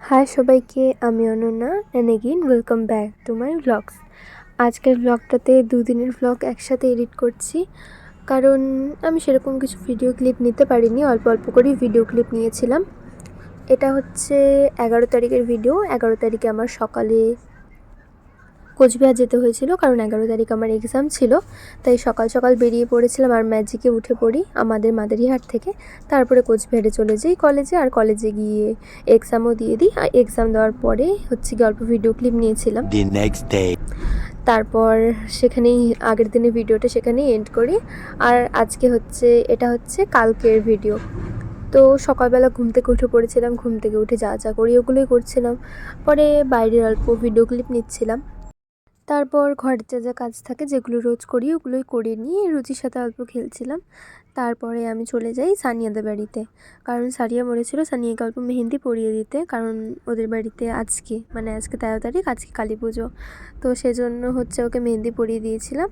High সবাইকে, আমি Ananya and again welcome back to my blogs. আজকের ব্লগটাতে দুদিনের ব্লগ একসাথে এডিট করছি, কারণ আমি সেরকম কিছু ভিডিও ক্লিপ নিতে পারিনি, অল্প অল্প করেই ভিডিও ক্লিপ নিয়েছিলাম। এটা হচ্ছে 11 তারিখের ভিডিও। 11 তারিখে আমার সকালে কোচবিহার যেতে হয়েছিল, কারণ 11 তারিখ আমার এক্সাম ছিল। তাই সকাল সকাল বেরিয়ে পড়েছিলাম আর ম্যাজিকে উঠে পড়ি আমাদের মাদারিহাট থেকে। তারপরে কোচবিহারে চলে যাই কলেজে, আর কলেজে গিয়ে এক্সামও দিয়ে দিই। আর এক্সাম দেওয়ার পরে হচ্ছে গিয়ে অল্প ভিডিও ক্লিপ নিয়েছিলাম। তারপর সেখানেই আগের দিনের ভিডিওটা সেখানেই এন্ড করি। আর আজকে এটা হচ্ছে কালকের ভিডিও। তো সকালবেলা ঘুম থেকে উঠে পড়েছিলাম, ঘুম থেকে উঠে যা যা করি ওগুলোই করছিলাম। পরে বাইরের অল্প ভিডিও ক্লিপ নিচ্ছিলাম। তারপর ঘরের যা কাজ থাকে যেগুলো রোজ করি ওগুলোই করে নিয়ে রুচির সাথে অল্প খেলছিলাম। তারপরে আমি চলে যাই সানিয়াদের বাড়িতে, কারণ সারিয়া বলেছিল সানিয়াকে অল্প মেহেন্দি পরিয়ে দিতে, কারণ ওদের বাড়িতে আজকে 13 তারিখ, আজকে কালী পুজো। তো সেজন্য ওকে মেহেন্দি পরিয়ে দিয়েছিলাম।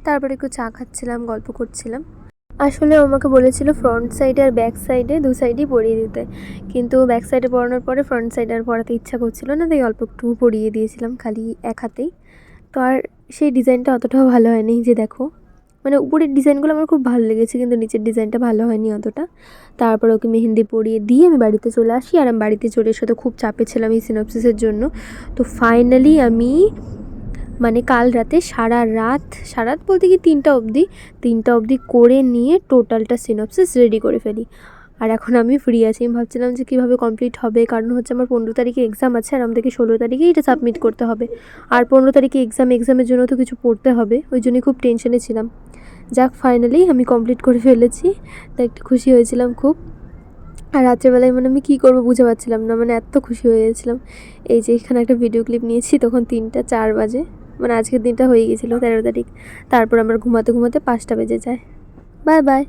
তারপরে একটু চা খাচ্ছিলাম, গল্প করছিলাম। আসলে ও আমাকে বলেছিল ফ্রন্ট সাইডে আর ব্যাক সাইডে দু সাইডেই পরিয়ে দিতে, কিন্তু ব্যাক সাইডে পরানোর পরে ফ্রন্ট সাইডে আর পরাতে ইচ্ছা করছিল না, তাই অল্প একটু পরিয়ে দিয়েছিলাম খালি এক হাতেই। তো আর সেই ডিজাইনটা অতটাও ভালো হয়নি, যে দেখো উপরের ডিজাইনগুলো আমার খুব ভালো লেগেছে, কিন্তু নিচের ডিজাইনটা ভালো হয়নি অতটা। তারপর ওকে মেহেন্দি পরিয়ে দিয়ে আমি বাড়িতে চলে আসি, আর আমি বাড়িতে চলে এসে তো খুব চাপে ছিলাম এই সিনপসিসের জন্য। তো ফাইনালি আমি কাল রাতে সারা রাত বলতে কি 3টা অবধি করে নিয়ে টোটালটা সিনপসিস রেডি করে ফেলি। আর এখন আমি ফ্রি আছি। আমি ভাবছিলাম যে কীভাবে কমপ্লিট হবে, কারণ আমার 15 তারিখে এক্সাম আছে, আর আমাদেরকে 16 তারিখে এটা সাবমিট করতে হবে। আর 15 তারিখে এক্সামের জন্য তো কিছু পড়তে হবে, ওই জন্যই খুব টেনশনে ছিলাম। যাক, ফাইনালি আমি কমপ্লিট করে ফেলেছি, তাই একটু খুশি হয়েছিলাম খুব। আর রাত্রেবেলায় আমি কী করবো বুঝে পাচ্ছিলাম না, এত খুশি হয়ে গেছিলাম। এই যে এখানে একটা ভিডিও ক্লিপ নিয়েছি, তখন 3টা 4 বাজে, আজকের দিনটা হয়ে গেছিলো 13 তারিখ। তারপর আমার ঘুমাতে 5টা বেজে যায়। Bye bye.